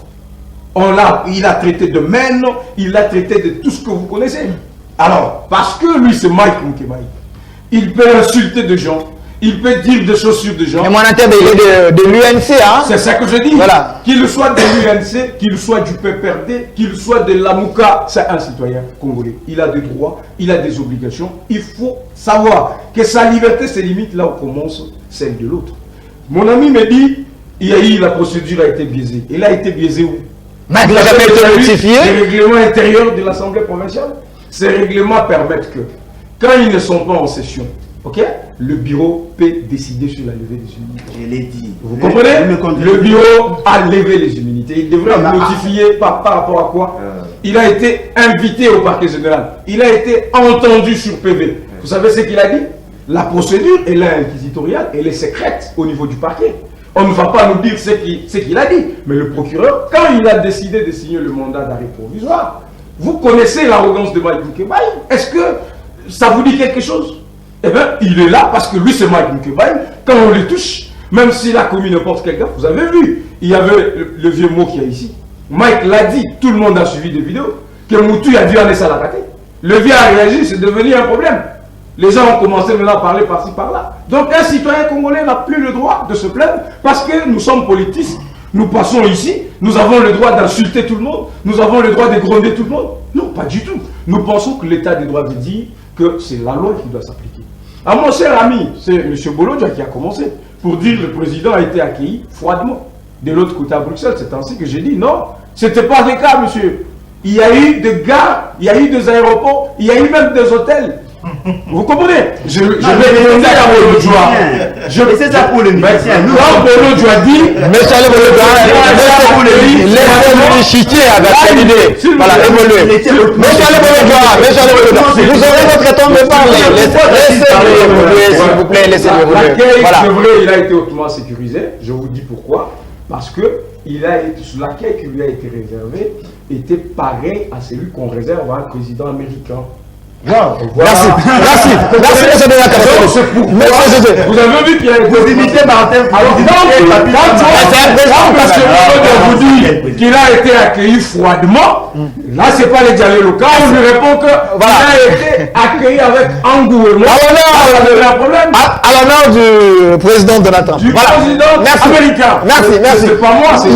Il a traité de mène, il a traité de tout ce que vous connaissez. Alors, parce que lui, c'est Mike Moukébaye, il peut insulter des gens, il peut dire des choses sur des gens. Mais Monanteba, il est de l'UNC, hein? C'est ça que je dis. Voilà. Qu'il soit de l'UNC, qu'il soit du PPRD, qu'il soit de l'AMUCA, c'est un citoyen congolais. Il a des droits, il a des obligations. Il faut savoir que sa liberté se limite là où commence celle de l'autre. Mon ami me dit, la procédure a été biaisée. Elle a été biaisée où? Mike n'a jamais été notifié. Les règlements intérieurs de l'Assemblée provinciale. Ces règlements permettent que, quand ils ne sont pas en session, le bureau peut décider sur la levée des immunités. Je l'ai dit. Vous comprenez? Le bureau a levé les immunités. Il devrait notifier par rapport à quoi? Il a été invité au parquet général. Il a été entendu sur PV. Vous savez ce qu'il a dit? La procédure, elle est inquisitoriale, elle est secrète au niveau du parquet. On ne va pas nous dire ce qu'il a dit. Mais le procureur, quand il a décidé de signer le mandat d'arrêt provisoire, vous connaissez l'arrogance de Mike Moukébaye. Est-ce que ça vous dit quelque chose? Eh bien, il est là parce que lui, c'est Mike Moukébaye. Quand on le touche, même s'il a commis n'importe quel gaffe, vous avez vu, il y avait le vieux mot qu'il y a ici. Mike l'a dit, tout le monde a suivi des vidéos, que Moutou a dû aller Salakate. Le vieux a réagi, c'est devenu un problème. Les gens ont commencé maintenant à parler par-ci, par-là. Donc, un citoyen congolais n'a plus le droit de se plaindre parce que nous sommes politistes. Nous passons ici, nous avons le droit d'insulter tout le monde, nous avons le droit de gronder tout le monde. Non, pas du tout. Nous pensons que l'état des droits veut dire que c'est la loi qui doit s'appliquer. À mon cher ami, c'est M. Bolodja qui a commencé pour dire que le président a été accueilli froidement. De l'autre côté à Bruxelles, c'est ainsi que j'ai dit non, ce n'était pas le cas, monsieur. Il y a eu des gares, il y a eu des aéroports, il y a eu même des hôtels. Vous comprenez? Je vais demander à Bolodja. C'est ça pour le musicien. Quand Bolodja dit, Monsieur laissez-le chiquer avec l'idée. Voilà, évoluer. Monsieur Bolodja, vous aurez votre temps de parler. Laissez-le évoluer, s'il vous plaît, laissez-le évoluer. L'accueil, c'est vrai, il a été hautement sécurisé. Je vous dis pourquoi. Parce que l'accueil qui lui a été réservé était pareil à celui qu'on réserve à un président américain. Voilà. Merci, monsieur de la Cassette. Vous avez vu qu'il y a Vous imitez Martin. vous dit qu'il a été accueilli froidement, là c'est pas les dialogues locaux, on lui répond qu'il a été accueilli avec engouement. À l'honneur du président Donald Trump. Du président américain. Merci. C'est pas moi, c'est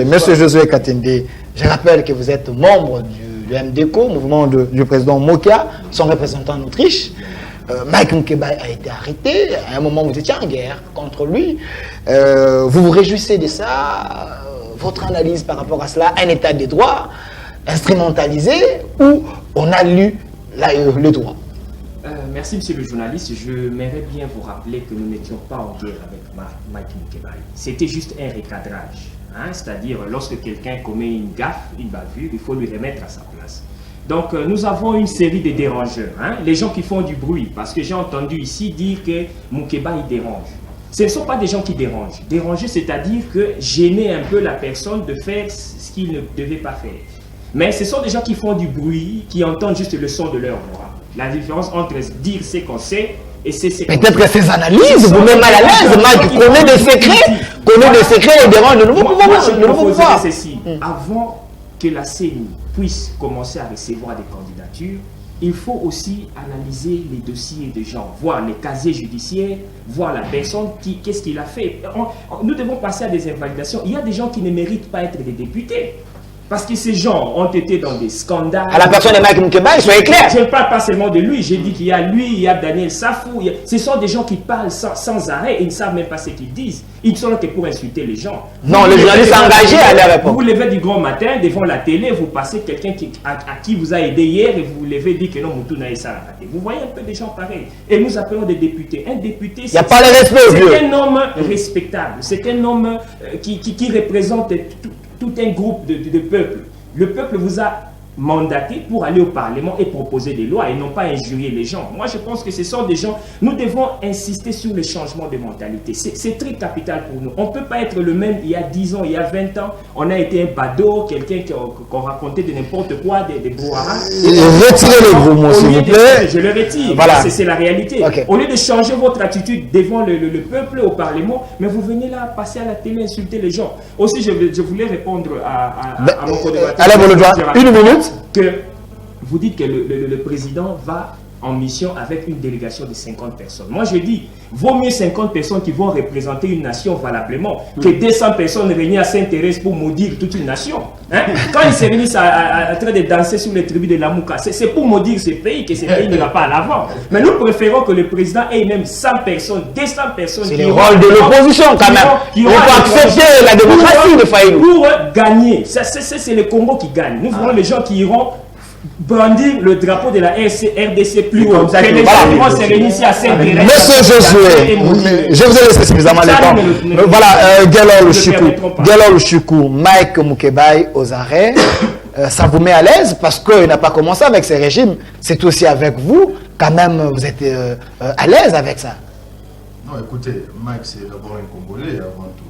Monsieur Josué Katende, je rappelle que vous êtes membre du MDECO, mouvement du président Mokia, son représentant en Autriche. Mike Moukebaye a été arrêté. À un moment, vous étiez en guerre contre lui. Vous vous réjouissez de ça? Votre analyse par rapport à cela, un état des droits instrumentalisé ou on a lu le droit? Merci, monsieur le journaliste. Je m'aimerais bien vous rappeler que nous n'étions pas en guerre avec Mike Moukebaye. C'était juste un recadrage. Hein? C'est-à-dire, lorsque quelqu'un commet une gaffe, une bavure, il faut lui remettre à sa place. Donc, nous avons une série de dérangeurs. Hein? Les gens qui font du bruit, parce que j'ai entendu ici dire que Moukebaye dérange. Ce ne sont pas des gens qui dérangent. Déranger, c'est-à-dire que gêner un peu la personne de faire ce qu'il ne devait pas faire. Mais ce sont des gens qui font du bruit, qui entendent juste le son de leur voix. La différence entre dire ce qu'on sait et c'est ce qu'on sait. Peut-être que ces analyses vous mettent mal à l'aise. Mike connaît des secrets et dérange le nouveau pouvoir. Moi, je proposerais ceci. Avant que la CENI puisse commencer à recevoir des candidatures, il faut aussi analyser les dossiers des gens, voir les casiers judiciaires, voir la personne, qu'est-ce qu'il a fait. Nous devons passer à des invalidations. Il y a des gens qui ne méritent pas être des députés. Parce que ces gens ont été dans des scandales. À la personne de Mike Moukebaye, soyez clair. Je ne parle pas seulement de lui. J'ai dit qu'il y a lui, il y a Daniel Safou. Ce sont des gens qui parlent sans arrêt. Ils ne savent même pas ce qu'ils disent. Ils sont là que pour insulter les gens. Non, les journalistes engagés à leur époque. Vous vous levez du grand matin devant la télé, vous passez quelqu'un à qui vous a aidé hier et vous vous levez et dites que non, Moutou n'a ça à rater. Vous voyez un peu des gens pareils. Et nous appelons des députés. Un député, il n'y a pas le respect au vieux. C'est un homme respectable. C'est un homme qui représente tout un groupe de peuple. Le peuple vous a mandaté pour aller au Parlement et proposer des lois et non pas injurier les gens. Moi, je pense que ce sont des gens... Nous devons insister sur le changement de mentalité. C'est très capital pour nous. On ne peut pas être le même il y a 10 ans, il y a 20 ans. On a été un badaud, quelqu'un qu'on racontait de n'importe quoi, des brouhaha. Retirez les gros mots, s'il vous plaît. Je le retire. Voilà. C'est la réalité. Okay. Au lieu de changer votre attitude devant le peuple au Parlement, mais vous venez là passer à la télé, insulter les gens. Aussi, je voulais répondre à mon co-débatteur. Allez, vous le droit. Une minute. Que vous dites que le président va en mission avec une délégation de 50 personnes. Moi, je dis, vaut mieux 50 personnes qui vont représenter une nation valablement que 200 personnes réunies à Saint-Thérèse pour maudire toute une nation. Hein? Quand ils se réunissent à train de danser sur les tribus de la Mouka, c'est pour maudire ce pays, que ce pays ne va pas à l'avant. Mais nous préférons que le président ait même 100 personnes, 200 personnes. C'est le rôle de l'opposition quand même. On peut accepter la démocratie de Faïlou. Pour gagner, c'est le Congo qui gagne. Nous voulons les gens qui iront brandir le drapeau de la RDC plus haut. Que les gens vont se réunir ici à Saint-Thérèse. Monsieur Josué, je vous ai laissé suffisamment de temps. Voilà, Gelor Lushuku, Mike Moukebaye aux arrêts. Ça vous met à l'aise parce qu'il n'a pas commencé avec ces régimes. C'est aussi avec vous. Quand même, vous êtes à l'aise avec ça. Non, écoutez, Mike, c'est d'abord un Congolais avant tout.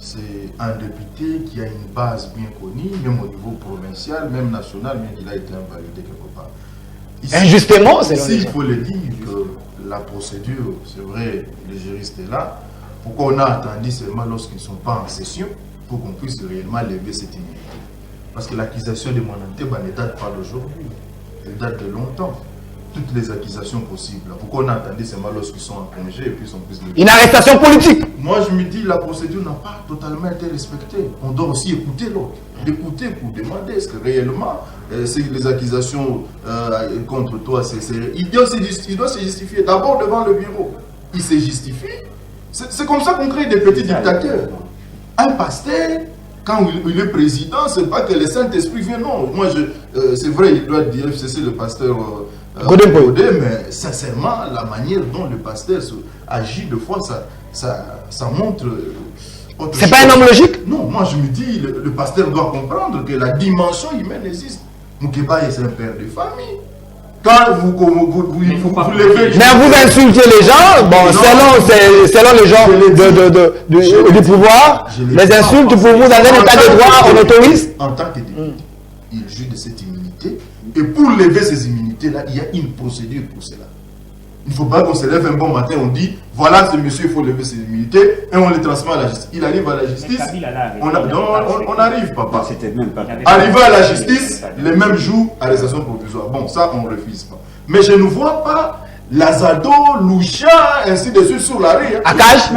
C'est un député qui a une base bien connue, même au niveau provincial, même national, mais il a été invalidé quelque part. Ici, injustement, c'est ici, il faut le dire que la procédure, c'est vrai, le juriste est là. Pourquoi on a attendu seulement lorsqu'ils ne sont pas en session pour qu'on puisse réellement lever cette immunité? Parce que l'accusation de Monanteba ne date pas d'aujourd'hui, elle date de longtemps. Toutes les accusations possibles. Pourquoi on a attendu seulement lorsqu'ils sont en congé et puis ils sont plus... Une arrestation politique. Moi, je me dis, la procédure n'a pas totalement été respectée. On doit aussi écouter l'autre. L'écouter pour demander est-ce que réellement, les accusations contre toi, il doit se justifier d'abord devant le bureau. Il se justifie. C'est comme ça qu'on crée des petits dictateurs. Un pasteur, quand il est président, c'est pas que le Saint-Esprit vient, non. Moi, c'est vrai, il doit dire, c'est le pasteur... Godé, mais sincèrement, la manière dont le pasteur agit, de fois, ça montre... C'est pas un homme logique? Non, moi je me dis, le pasteur doit comprendre que la dimension humaine existe. Moukebaye, c'est un père de famille. Quand vous levez... Mais vous insultez les gens, bon, selon les gens du pouvoir, les insultes pour vous dans un état de droit, on autorise? En tant que député, il juge de cette immunité. Et pour lever ces immunités-là, il y a une procédure pour cela. Il ne faut pas qu'on se lève un bon matin, on dit, voilà ce monsieur, il faut lever ses immunités, et on les transmet à la justice. Il arrive à la justice, on arrive, papa. Arrivé à la justice, le même jour, arrestation provisoire. Bon, ça, on ne refuse pas. Mais je ne vois pas Lazado, Loucha, ainsi de suite sur la rue. Akash,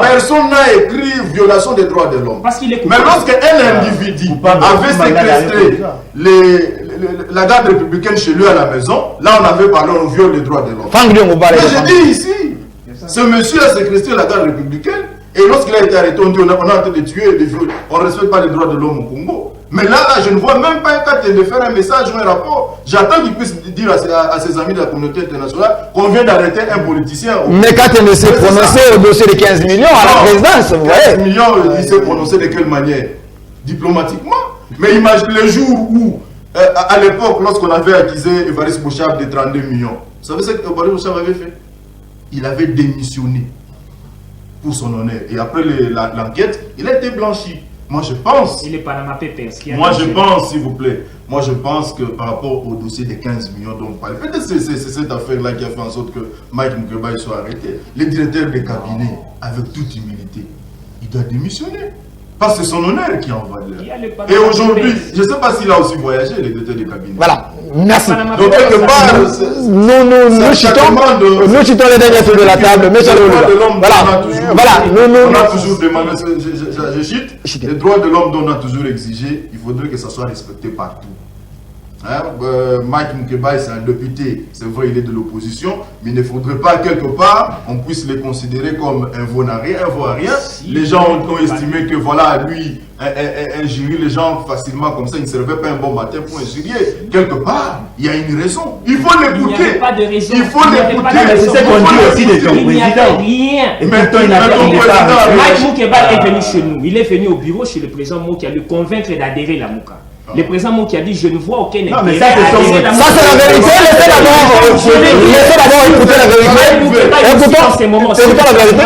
personne n'a écrit violation des droits de l'homme. Mais lorsqu'un individu avait séquestré la garde républicaine chez lui à la maison. Là, on avait parlé, on viole les droits de l'homme. Mais je dis ici, ce monsieur a séquestré la garde républicaine. Et lorsqu'il a été arrêté, on dit on a en train de tuer et de violer. On ne respecte pas les droits de l'homme au Congo. Mais là, je ne vois même pas un cas de faire un message ou un rapport. J'attends qu'il puisse dire à ses amis de la communauté internationale qu'on vient d'arrêter un politicien. Mais quand il s'est prononcé au dossier de 15 millions à la présidence, vous voyez. 15 millions, il s'est prononcé de quelle manière? Diplomatiquement. Mais imagine le jour où, à l'époque, lorsqu'on avait accusé Évariste Bochab de 32 millions, vous savez ce qu'Évariste Bochab avait fait? Il avait démissionné pour son honneur. Et après l'enquête, il a été blanchi. Moi, je pense... Il est Panama Papers. Moi, je pense, s'il vous plaît, moi, je pense que par rapport au dossier des 15 millions dont on parle, peut-être c'est cette affaire-là qui a fait en sorte que Mike Mukebai soit arrêté. Le directeur des cabinets, avec toute humilité, il doit démissionner. Parce que c'est son honneur qui en valeur. Et aujourd'hui, je ne sais pas s'il a aussi voyagé, le directeur des cabinets. Voilà, merci. Donc, quelque part, nous chutons les derniers tours de la table. Mais on a toujours demandé, je chute, les droits de l'homme dont on a toujours exigé, il faudrait que ça soit respecté partout. Hein? Mike Mukebai, c'est un député, c'est vrai, il est de l'opposition, mais il ne faudrait pas quelque part on puisse les considérer comme un vaut-à-rien. Les gens ont estimé que voilà, lui, injurier les gens facilement comme ça, il ne se réveille pas un bon matin pour injurier. Quelque part, il y a une raison. Il faut l'écouter. Il n'y a pas de raison. Il faut l'écouter. C'est ce qu'on dit aussi de ton Il n'y avait président. rien. Et maintenant, il n'a pas Mike Mukebai est venu chez nous. Il est venu au bureau chez le président Moki à le convaincre d'adhérer à la Mouka. Le président Moki a dit je ne vois aucun intérêt. Non, mais ça, c'est la vérité. Laissez d'abord écouter la vérité. En ces moments, moi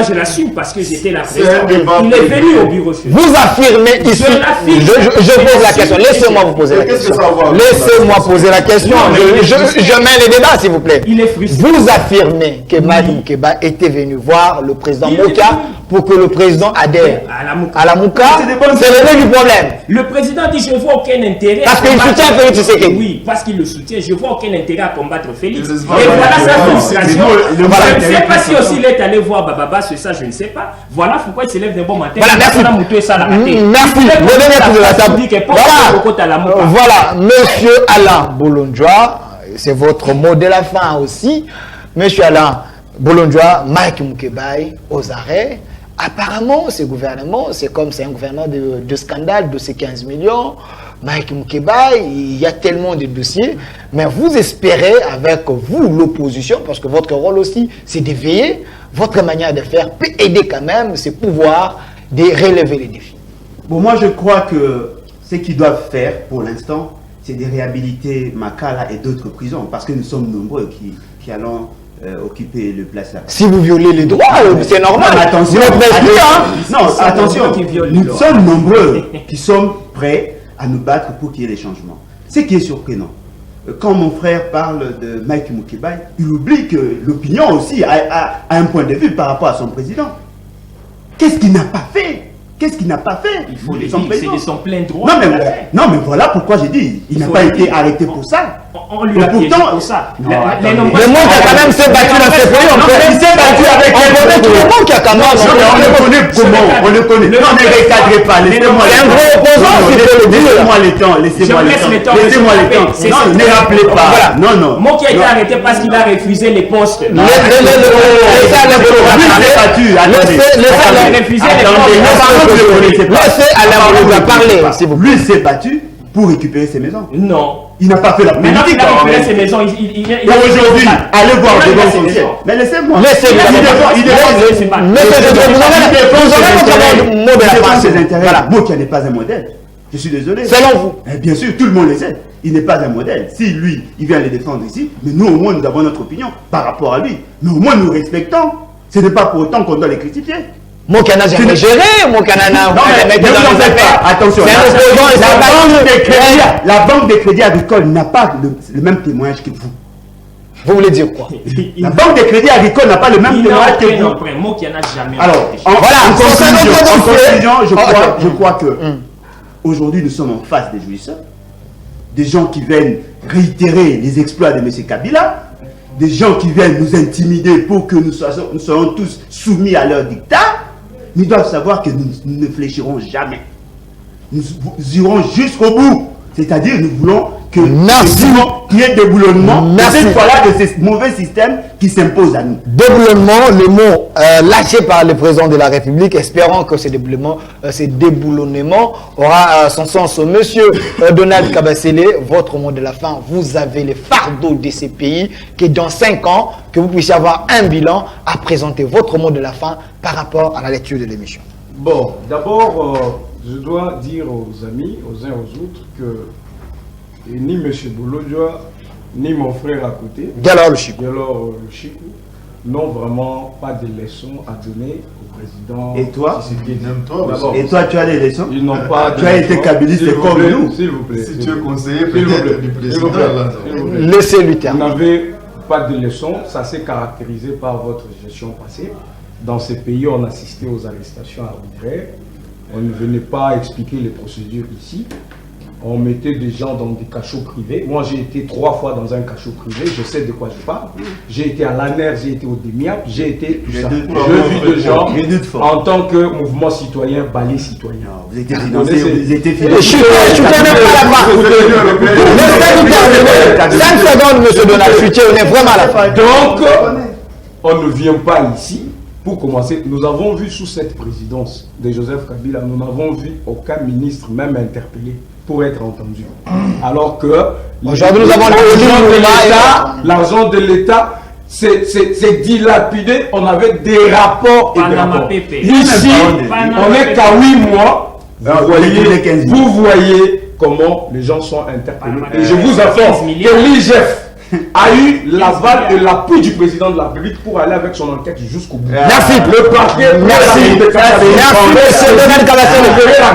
je l'assume parce que j'étais la présidente. Il est venu au bureau chez nous. Vous affirmez ici. Je pose la question. Laissez-moi vous poser la question. Laissez-moi poser la question. Je mets les débats, s'il vous plaît. Il est frustré. Vous affirmez que Mike Mukebai était venu voir le président Moka pour que le président adhère à la Mouka. C'est le nœud du problème. Le président dit je ne vois aucun intérêt. Parce qu'il soutient Félix Tshisekedi. Oui, parce qu'il le soutient. Je ne vois aucun intérêt à combattre Félix. Et voilà sa frustration. Je ne sais pas si aussi il est allé voir Bababa sur ça, je ne sais pas. Voilà pourquoi il se lève d'un bon matin. Voilà, merci. Merci. De la table. Voilà, monsieur Alain Bolondjoa, c'est votre mot de la fin aussi. Monsieur Alain Bolondjoa, Mike Mukebai aux arrêts. Apparemment, ce gouvernement, c'est un gouvernement de scandale de ces 15 millions. Mike Mukebai, il y a tellement de dossiers. Mais vous espérez, avec vous, l'opposition, parce que votre rôle aussi, c'est de veiller, votre manière de faire peut aider quand même ce pouvoir de relever les défis. Bon, moi, je crois que ce qu'ils doivent faire, pour l'instant, c'est de réhabiliter Makala et d'autres prisons, parce que nous sommes nombreux qui allons occuper le place là. Si vous violez les droits, c'est normal. Attention, attention, nous sommes nombreux qui sommes prêts à nous battre pour qu'il y ait des changements. Ce qui est surprenant, quand mon frère parle de Mike Mukebai, il oublie que l'opinion aussi a un point de vue par rapport à son président. Qu'est-ce qu'il n'a pas fait? Qu'est-ce qu'il n'a pas fait? Il faut le dire, c'est de son plein droit. Non, mais voilà pourquoi j'ai dit, il n'a pas été arrêté pour ça. On lui a piégé pour ça. Le monde qui a quand même s'est battu dans ce pays. Il s'est battu avec tout le monde qui a quand même. On le connaît comment? On le connaît. Non, ne recadrez pas. Laissez-moi un gros opposant. Laissez-moi le temps. Laissez-moi le temps. Non, ne rappelez pas. Non. Moi qui a été arrêté parce qu'il a refusé les postes. Laissez Alain Bolondjoa parler, s'il vous plaît. Lui s'est battu pour récupérer ses maisons. Non. Il n'a pas fait la politique. Maintenant qu'il a récupéré ses maisons, il aujourd'hui, allez voir devant son ciel. Mais laissez-moi. Ses intérêts. Moi qui n'est pas un modèle. Je suis désolé. Selon vous. Bien sûr, tout le monde le sait. Il n'est pas un modèle. Si lui, il vient les défendre ici, mais nous au moins nous avons notre opinion par rapport à lui. Mais au moins nous respectons. Ce n'est pas pour autant qu'on doit les critiquer. Mon canard jamais géré, mon canard n'a pas. Attention, la banque de crédit agricole n'a pas le même témoignage que vous. Vous voulez dire quoi? La banque de crédit agricole n'a pas le même témoignage que vous. Alors, en conclusion, je crois que aujourd'hui nous sommes en face des jouisseurs, des gens qui viennent réitérer les exploits de M. Kabila, des gens qui viennent nous intimider pour que nous soyons tous soumis à leur dictat. Nous doivent savoir que nous ne fléchirons jamais. Nous irons jusqu'au bout. C'est-à-dire, nous voulons qu'il y ait déboulonnement de ces mauvais systèmes qui s'imposent à nous. Déboulonnement, le mot lâché par le président de la République. Espérons que ce déboulonnement aura son sens. Monsieur Donald Kabasele, votre mot de la fin. Vous avez le fardeau de ces pays que dans 5 ans, que vous puissiez avoir un bilan à présenter. Votre mot de la fin par rapport à la lecture de l'émission. Bon, d'abord, je dois dire aux amis, aux uns aux autres, que ni M. Bolodjoa, ni mon frère à côté, Galor Luchikou, n'ont vraiment pas de leçons à donner au président. Et toi? Et toi, tu as des leçons? Ils n'ont pas. Tu as été kabyliste comme nous. S'il vous plaît. Si tu es conseiller peut-être du président. laissez-lui terminer. Vous n'avez pas de leçons, ça s'est caractérisé par votre gestion passée. Dans ces pays, on assistait aux arrestations arbitraires. On ne venait pas expliquer les procédures ici. On mettait des gens dans des cachots privés. Moi, j'ai été 3 fois dans un cachot privé. Je sais de quoi je parle. J'ai été à l'ANER, j'ai été au DEMIAP, j'ai été tout ça. Je vis de gens en tant que mouvement citoyen, balai citoyen. Vous étiez financé, vous étiez financé. Je ne connais pas la fin. 5 secondes, monsieur Donald, on est vraiment à la fin. Donc, on ne vient pas ici. Pour commencer, nous avons vu sous cette présidence de Joseph Kabila, nous n'avons vu aucun ministre même interpellé pour être entendu. Alors que aujourd'hui, nous avons l'argent de l'État c'est dilapidé. On avait des rapports et des rapports. Ici, on n'est qu'à 8 mois. Vous voyez comment les gens sont interpellés. Et je vous informe que l'IGF a eu l'aval et l'appui du président de la République pour aller avec son enquête jusqu'au bout. Merci. Le parquet. Merci, monsieur Donald Kabasele.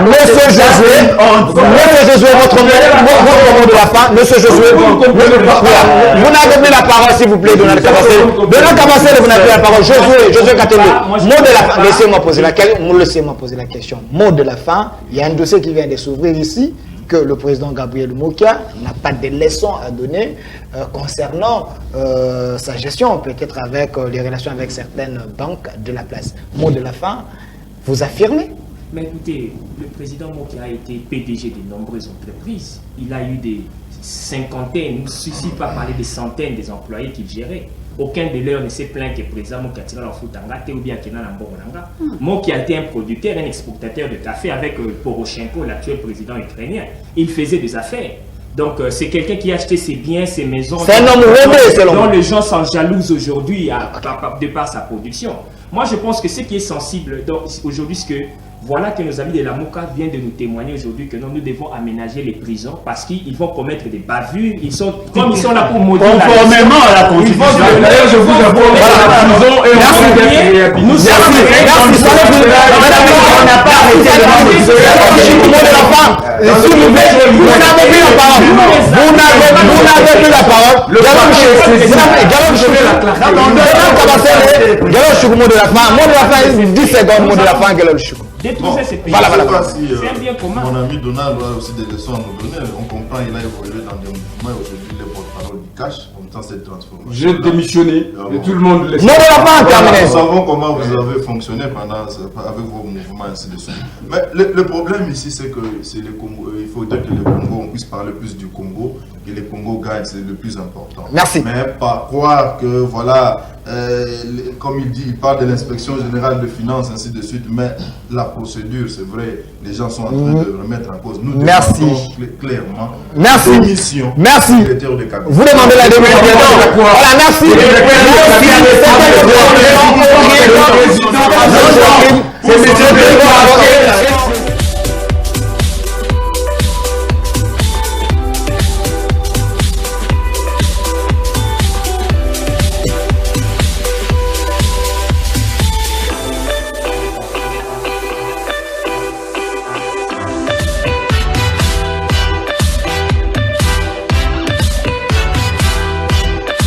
Monsieur Josué, votre mot de la fin. Monsieur Josué, vous n'avez plus la parole, s'il vous plaît, Donald Kabasele. Donald Kabasele, vous n'avez plus la parole. Josué Katende, mot de la fin. Laissez-moi poser la question. Mot de la fin. Il y a un dossier qui vient de s'ouvrir ici, que le président Gabriel Mokia n'a pas de leçons à donner concernant sa gestion, peut-être avec les relations avec certaines banques de la place. Mot de la fin, vous affirmez? Mais écoutez, le président Mokia a été PDG de nombreuses entreprises. Il a eu des cinquantaines, il ne suffit pas parler des centaines des employés qu'il gérait. Aucun de leurs ne s'est plaint que le président Mokia tira leur foutanga ou bien qu'il n'a pas bonanga. Mokia a été un producteur, un exportateur de café avec Poroshenko, l'actuel président ukrainien. Il faisait des affaires. Donc c'est quelqu'un qui a acheté ses biens, ses maisons. C'est un homme rodé, dont les gens s'en jalousent aujourd'hui de par sa production. Moi je pense que ce qui est sensible aujourd'hui, c'est que voilà que nos amis de la MOCA viennent de nous témoigner aujourd'hui que nous devons aménager les prisons parce qu'ils vont commettre des bavures. Comme ils sont là pour maudire conformément à la Constitution. D'ailleurs, je vous informe que la prison est nous sommes on n'a pas arrêté de vous n'avez plus la parole. Vous n'avez plus la parole. Mot de la fin, 10 secondes, mot de la fin, détruisez ces pays. Voilà. C'est un bien commun. Mon ami Donald a aussi des leçons à nous donner. On comprend qu'il a évolué dans des mouvements et aujourd'hui il est porte-parole du cash. En même temps, cette transformation. J'ai démissionné et tout le monde le sait. Mot de la fin, terminé. Nous savons comment vous avez fonctionné avec vos mouvements ainsi de suite. Mais le problème ici, c'est que c'est le Congo. Il faudrait que le Congo, on puisse parler plus du Congo et le Congo gagne, c'est le plus important. Merci. Mais pas croire que voilà. Comme il dit, il parle de l'inspection générale de finances, ainsi de suite, mais la procédure, c'est vrai, les gens sont en train de remettre en cause. Nous demandons clairement démission. Merci. De cabinet. Vous demandez la démission. Voilà, merci. Merci.